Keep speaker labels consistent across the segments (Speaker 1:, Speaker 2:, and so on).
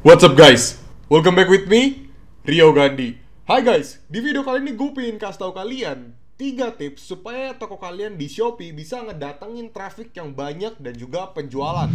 Speaker 1: What's up guys? Welcome back with me, Rio Gandhi. Hai guys, di video kali ini gue pengen kasih tahu kalian 3 tips supaya toko kalian di Shopee bisa ngedatengin traffic yang banyak dan juga penjualan.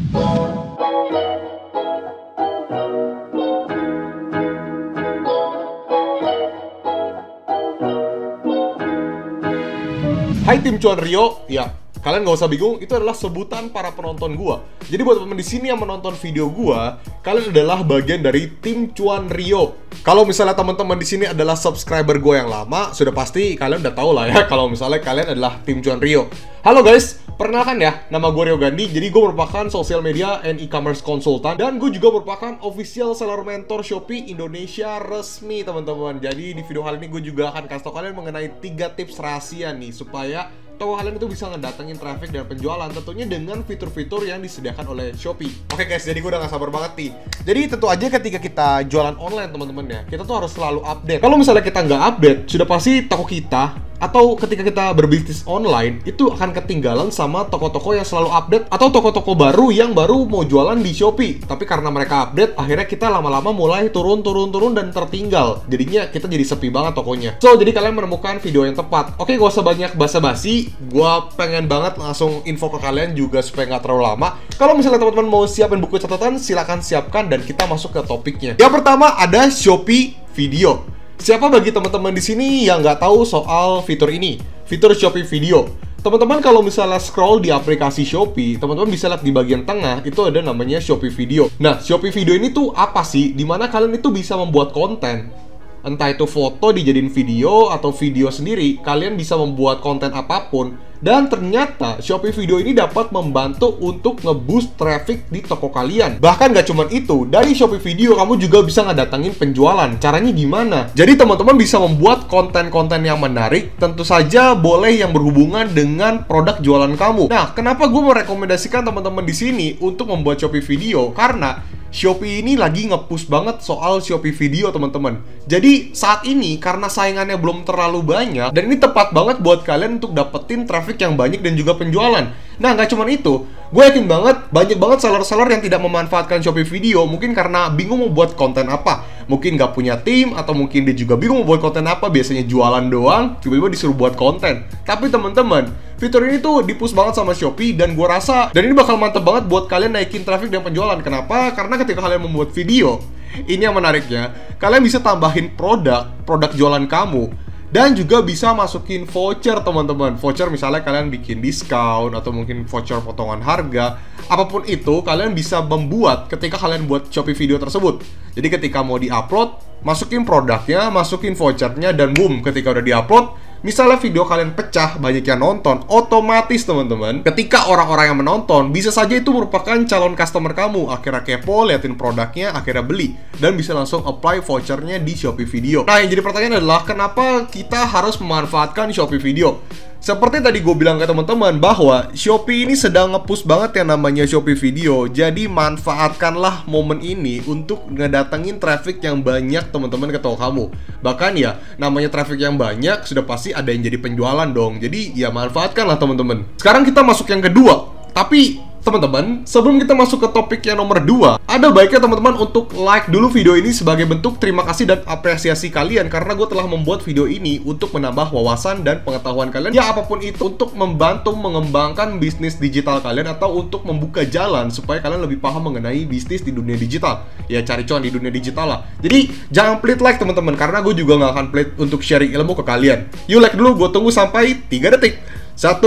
Speaker 1: Hai tim Cuan Rio, ya kalian gak usah bingung, itu adalah sebutan para penonton gua. Jadi buat teman-teman di sini yang menonton video gua, kalian adalah bagian dari tim Cuan Rio. Kalau misalnya teman-teman di sini adalah subscriber gua yang lama, sudah pasti kalian udah tahu lah ya kalau misalnya kalian adalah tim Cuan Rio. Halo guys, perkenalkan ya, nama gue Rio Gandhi. Jadi gue merupakan social media and e-commerce consultant, dan gue juga merupakan official seller mentor Shopee Indonesia resmi teman-teman. Jadi di video kali ini gue juga akan kasih tau kalian mengenai 3 tips rahasia nih supaya toko kalian itu bisa ngedatengin traffic dan penjualan, tentunya dengan fitur-fitur yang disediakan oleh Shopee. Oke guys, jadi gue udah gak sabar banget nih. Jadi tentu aja ketika kita jualan online teman-teman ya, kita tuh harus selalu update. Kalau misalnya kita nggak update, sudah pasti toko kita atau ketika kita berbisnis online itu akan ketinggalan sama toko-toko yang selalu update atau toko-toko baru yang baru mau jualan di Shopee. Tapi karena mereka update, akhirnya kita lama-lama mulai turun dan tertinggal. Jadinya kita jadi sepi banget tokonya. So, jadi kalian menemukan video yang tepat. Oke, gak usah banyak basa-basi. Gua pengen banget langsung info ke kalian juga supaya nggak terlalu lama. Kalau misalnya teman-teman mau siapin buku catatan, silakan siapkan dan kita masuk ke topiknya. Yang pertama ada Shopee Video. Siapa bagi teman-teman di sini yang nggak tahu soal fitur ini? Fitur Shopee Video. Teman-teman kalau misalnya scroll di aplikasi Shopee, teman-teman bisa lihat di bagian tengah itu ada namanya Shopee Video. Nah, Shopee Video ini tuh apa sih? Dimana kalian itu bisa membuat konten. Entah itu foto dijadiin video atau video sendiri, kalian bisa membuat konten apapun. Dan ternyata Shopee Video ini dapat membantu untuk nge-boost traffic di toko kalian. Bahkan gak cuma itu, dari Shopee Video kamu juga bisa ngedatangin penjualan. Caranya gimana? Jadi teman-teman bisa membuat konten-konten yang menarik, tentu saja boleh yang berhubungan dengan produk jualan kamu. Nah, kenapa gue merekomendasikan teman-teman di sini untuk membuat Shopee Video? Karena Shopee ini lagi nge-push banget soal Shopee Video teman-teman. Jadi saat ini karena saingannya belum terlalu banyak, dan ini tepat banget buat kalian untuk dapetin traffic yang banyak dan juga penjualan. Nah, nggak cuma itu, gue yakin banget banyak banget seller-seller yang tidak memanfaatkan Shopee Video mungkin karena bingung mau buat konten apa. Mungkin nggak punya tim, atau mungkin dia juga bingung mau buat konten apa. Biasanya jualan doang, tiba-tiba disuruh buat konten. Tapi teman-teman, fitur ini tuh di-push banget sama Shopee, dan gue rasa dan ini bakal mantep banget buat kalian naikin traffic dan penjualan. Kenapa? Karena ketika kalian membuat video, ini yang menariknya, kalian bisa tambahin produk jualan kamu, dan juga bisa masukin voucher teman-teman. Voucher misalnya kalian bikin diskon, atau mungkin voucher potongan harga. Apapun itu, kalian bisa membuat ketika kalian buat Shopee Video tersebut. Jadi ketika mau di-upload, masukin produknya, masukin vouchernya, dan boom, ketika udah di-upload, misalnya video kalian pecah, banyak yang nonton, otomatis teman-teman, ketika orang-orang yang menonton, bisa saja itu merupakan calon customer kamu. Akhirnya kepo, liatin produknya, akhirnya beli, dan bisa langsung apply vouchernya di Shopee Video. Nah, yang jadi pertanyaan adalah, kenapa kita harus memanfaatkan Shopee Video? Seperti tadi gue bilang ke teman-teman bahwa Shopee ini sedang nge-push banget yang namanya Shopee Video. Jadi manfaatkanlah momen ini untuk ngedatengin traffic yang banyak teman-teman ke toko kamu. Bahkan ya, namanya traffic yang banyak, sudah pasti ada yang jadi penjualan dong. Jadi ya manfaatkanlah teman-teman. Sekarang kita masuk yang kedua. Tapi teman-teman, sebelum kita masuk ke topik yang nomor 2, ada baiknya teman-teman untuk like dulu video ini sebagai bentuk terima kasih dan apresiasi kalian, karena gue telah membuat video ini untuk menambah wawasan dan pengetahuan kalian, ya apapun itu, untuk membantu mengembangkan bisnis digital kalian atau untuk membuka jalan supaya kalian lebih paham mengenai bisnis di dunia digital. Ya cari cuan di dunia digital lah. Jadi jangan pelit like teman-teman, karena gue juga nggak akan pelit untuk sharing ilmu ke kalian. Yuk like dulu, gue tunggu sampai 3 detik. 1,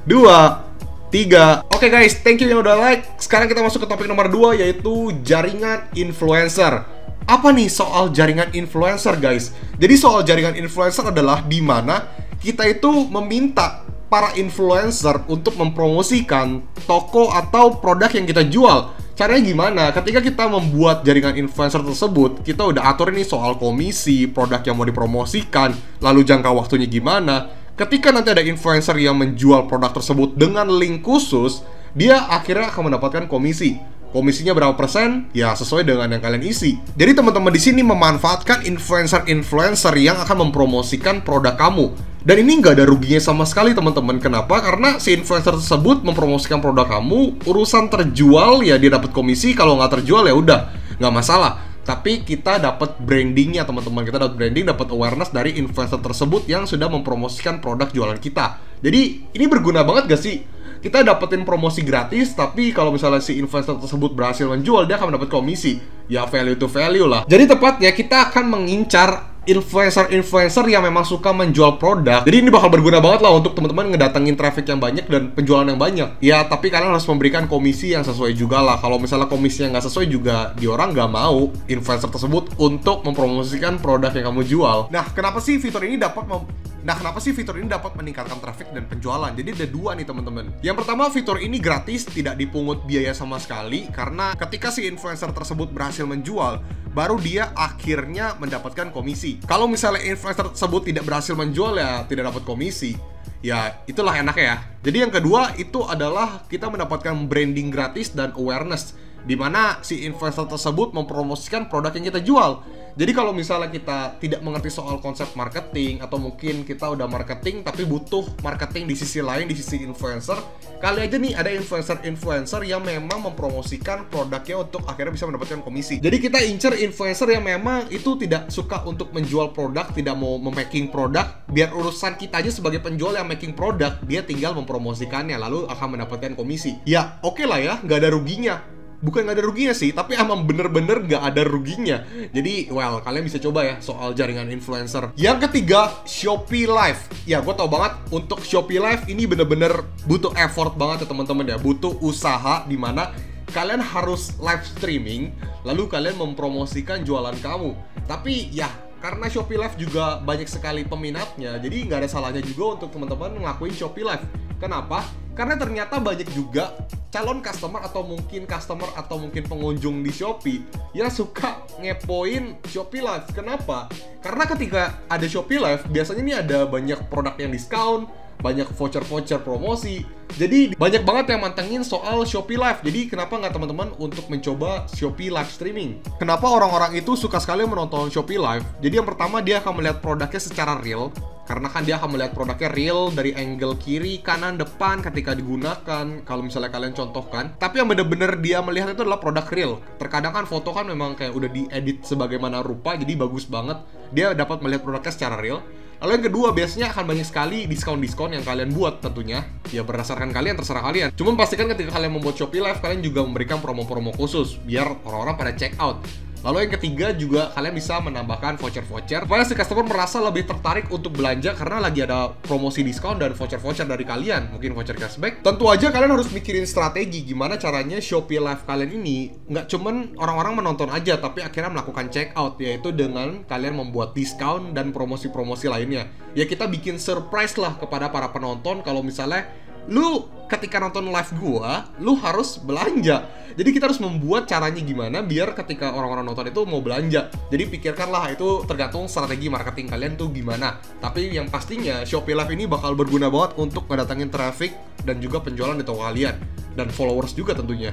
Speaker 1: 2, 3. Oke guys, thank you yang udah like. Sekarang kita masuk ke topik nomor 2, yaitu jaringan influencer. Apa nih soal jaringan influencer guys? Jadi soal jaringan influencer adalah dimana kita itu meminta para influencer untuk mempromosikan toko atau produk yang kita jual. Caranya gimana? Ketika kita membuat jaringan influencer tersebut, kita udah atur ini soal komisi, produk yang mau dipromosikan, lalu jangka waktunya gimana. Ketika nanti ada influencer yang menjual produk tersebut dengan link khusus, dia akhirnya akan mendapatkan komisi. Komisinya berapa persen? Ya sesuai dengan yang kalian isi. Jadi teman-teman di sini memanfaatkan influencer-influencer yang akan mempromosikan produk kamu. Dan ini nggak ada ruginya sama sekali teman-teman. Kenapa? Karena si influencer tersebut mempromosikan produk kamu, urusan terjual ya dia dapat komisi, kalau nggak terjual ya udah. nggak masalah. Tapi kita dapat brandingnya teman-teman, kita dapat branding, dapat awareness dari influencer tersebut yang sudah mempromosikan produk jualan kita. Jadi ini berguna banget gak sih? Kita dapetin promosi gratis, tapi kalau misalnya si influencer tersebut berhasil menjual, dia akan mendapat komisi. Ya value to value lah. Jadi tepatnya kita akan mengincar influencer-influencer yang memang suka menjual produk. Jadi ini bakal berguna banget lah untuk teman-teman ngedatengin traffic yang banyak dan penjualan yang banyak. Ya tapi kalian harus memberikan komisi yang sesuai juga lah. Kalau misalnya komisi yang nggak sesuai juga, di orang nggak mau influencer tersebut untuk mempromosikan produk yang kamu jual. Nah kenapa sih fitur ini dapat meningkatkan traffic dan penjualan? Jadi ada dua nih teman-teman. Yang pertama, fitur ini gratis, tidak dipungut biaya sama sekali, karena ketika si influencer tersebut berhasil menjual, baru dia akhirnya mendapatkan komisi. Kalau misalnya influencer tersebut tidak berhasil menjual, ya tidak dapat komisi. Ya itulah enaknya ya. Jadi yang kedua itu adalah kita mendapatkan branding gratis dan awareness, di mana si influencer tersebut mempromosikan produk yang kita jual. Jadi kalau misalnya kita tidak mengerti soal konsep marketing, atau mungkin kita udah marketing tapi butuh marketing di sisi lain, di sisi influencer, kali aja nih ada influencer yang memang mempromosikan produknya untuk akhirnya bisa mendapatkan komisi. Jadi kita incer influencer yang memang itu tidak suka untuk menjual produk, tidak mau memaking produk, biar urusan kita aja sebagai penjual yang making produk, dia tinggal mempromosikannya lalu akan mendapatkan komisi. Ya oke lah ya, nggak ada ruginya. Bukan nggak ada ruginya sih, tapi emang bener-bener nggak ada ruginya. Jadi, well, kalian bisa coba ya soal jaringan influencer. Yang ketiga, Shopee Live. Ya, gue tau banget untuk Shopee Live ini bener-bener butuh effort banget ya teman-teman ya. Butuh usaha di mana kalian harus live streaming, lalu kalian mempromosikan jualan kamu. Tapi ya, karena Shopee Live juga banyak sekali peminatnya, jadi nggak ada salahnya juga untuk teman-teman ngelakuin Shopee Live. Kenapa? Karena ternyata banyak juga calon customer atau mungkin pengunjung di Shopee yang suka ngepoin Shopee Live. Kenapa? Karena ketika ada Shopee Live, biasanya ini ada banyak produk yang diskon, banyak voucher-voucher promosi. Jadi banyak banget yang mantengin soal Shopee Live. Jadi kenapa nggak teman-teman untuk mencoba Shopee Live Streaming? Kenapa orang-orang itu suka sekali menonton Shopee Live? Jadi yang pertama, dia akan melihat produknya secara real. Karena kan dia akan melihat produknya real dari angle kiri, kanan, depan ketika digunakan. Kalau misalnya kalian contohkan. Tapi yang bener-bener dia melihat itu adalah produk real. Terkadang kan foto kan memang kayak udah diedit sebagaimana rupa, jadi bagus banget. Dia dapat melihat produknya secara real. Lalu yang kedua, biasanya akan banyak sekali diskon-diskon yang kalian buat tentunya. Ya berdasarkan kalian, terserah kalian. Cuman pastikan ketika kalian membuat Shopee Live, kalian juga memberikan promo-promo khusus biar orang-orang pada check out. Lalu yang ketiga juga, kalian bisa menambahkan voucher-voucher supaya si customer merasa lebih tertarik untuk belanja karena lagi ada promosi diskon dan voucher-voucher dari kalian, mungkin voucher cashback. Tentu aja kalian harus mikirin strategi gimana caranya Shopee Live kalian ini nggak cuman orang-orang menonton aja, tapi akhirnya melakukan check out, yaitu dengan kalian membuat diskon dan promosi-promosi lainnya. Ya kita bikin surprise lah kepada para penonton kalau misalnya lu ketika nonton live gua, lu harus belanja. Jadi kita harus membuat caranya gimana biar ketika orang-orang nonton itu mau belanja. Jadi pikirkanlah, itu tergantung strategi marketing kalian tuh gimana. Tapi yang pastinya Shopee Live ini bakal berguna banget untuk ngedatangin traffic dan juga penjualan di toko kalian. Dan followers juga tentunya.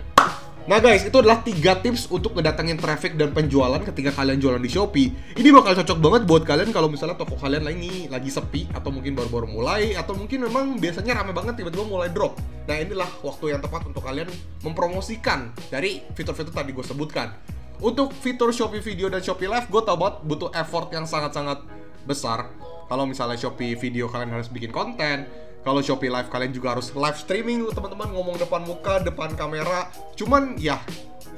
Speaker 1: Nah guys, itu adalah 3 tips untuk ngedatangin traffic dan penjualan ketika kalian jualan di Shopee. Ini bakal cocok banget buat kalian kalau misalnya toko kalian ini lagi sepi, atau mungkin baru-baru mulai, atau mungkin memang biasanya rame banget tiba-tiba mulai drop. Nah inilah waktu yang tepat untuk kalian mempromosikan dari fitur-fitur tadi gue sebutkan. Untuk fitur Shopee Video dan Shopee Live, gue tau banget butuh effort yang sangat-sangat besar. Kalau misalnya Shopee Video kalian harus bikin konten, kalau Shopee Live kalian juga harus live streaming teman-teman, ngomong depan muka, depan kamera. Cuman ya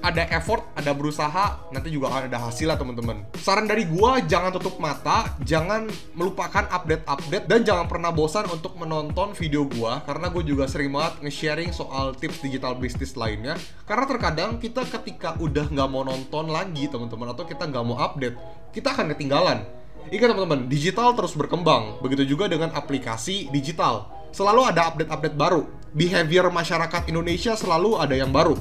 Speaker 1: ada effort, ada berusaha, nanti juga akan ada hasil lah teman-teman. Saran dari gua, jangan tutup mata, jangan melupakan update-update, dan jangan pernah bosan untuk menonton video gua, karena gua juga sering banget nge-sharing soal tips digital bisnis lainnya. Karena terkadang kita ketika udah nggak mau nonton lagi teman-teman, atau kita nggak mau update, kita akan ketinggalan. Ingat teman-teman, digital terus berkembang. Begitu juga dengan aplikasi digital. Selalu ada update-update baru. Behavior masyarakat Indonesia selalu ada yang baru.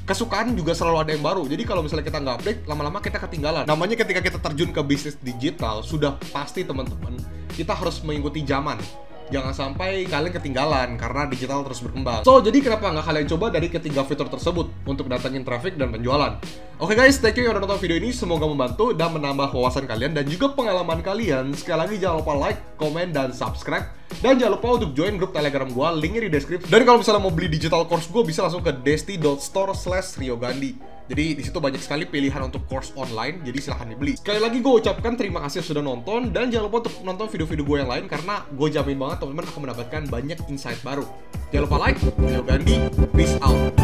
Speaker 1: Kesukaan juga selalu ada yang baru. Jadi kalau misalnya kita nggak update, lama-lama kita ketinggalan. Namanya ketika kita terjun ke bisnis digital, sudah pasti teman-teman, kita harus mengikuti zaman. Jangan sampai kalian ketinggalan karena digital terus berkembang. So, jadi kenapa nggak kalian coba dari ketiga fitur tersebut untuk datangin traffic dan penjualan? Oke guys, thank you yang udah nonton video ini. Semoga membantu dan menambah wawasan kalian dan juga pengalaman kalian. Sekali lagi jangan lupa like, komen, dan subscribe. Dan jangan lupa untuk join grup Telegram gue, linknya di deskripsi. Dan kalau misalnya mau beli digital course gue, bisa langsung ke desti.store/riogandhi. Jadi di situ banyak sekali pilihan untuk course online, jadi silahkan dibeli. Sekali lagi gue ucapkan terima kasih sudah nonton, dan jangan lupa untuk nonton video-video gue yang lain karena gue jamin banget teman-teman akan mendapatkan banyak insight baru. Jangan lupa like, Rio Gandhi, peace out.